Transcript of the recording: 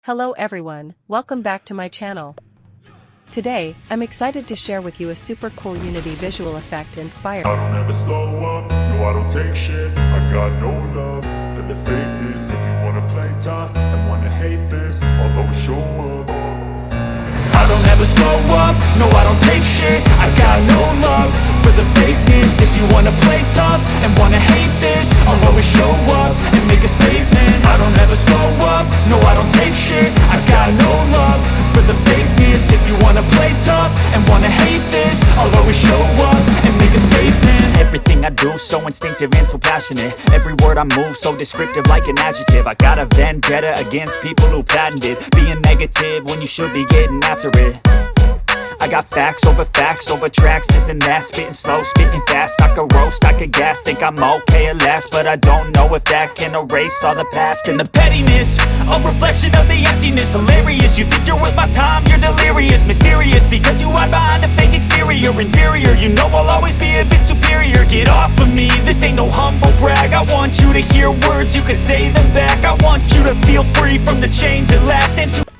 Hello everyone, welcome back to my channel. Today, I'm excited to share with you a super cool Unity visual effect inspired. I don't ever slow up, no I don't take shit. I got no love for the fakeness. If you wanna play tough and wanna hate this, I'll always show up. I don't ever slow up, no I don't take shit. I got no love for the fakeness. If you wanna play tough and wanna hate this, I'll always show up and make a statement. I don't ever slow up, no I don't take shit. I got no love for the fakeness. If you wanna play tough and wanna hate this, I'll always show up and make a statement. Everything I do so instinctive and so passionate. Every word I move so descriptive like an adjective. I got a vendetta against people who patented being negative when you should be getting after it. I got facts over tracks, this and that. Spitting slow, spitting fast. I could roast, I could gas. Think I'm okay at last, but I don't know if that can erase all the past. And the pettiness, a reflection of the emptiness. Hilarious, you think you're worth my time, you're delirious. Mysterious, because you hide behind a fake exterior. Inferior, you know I'll always be a bit superior. Get off of me, this ain't no humble brag. I want you to hear words, you can say them back. I want you to feel free from the chains that last and to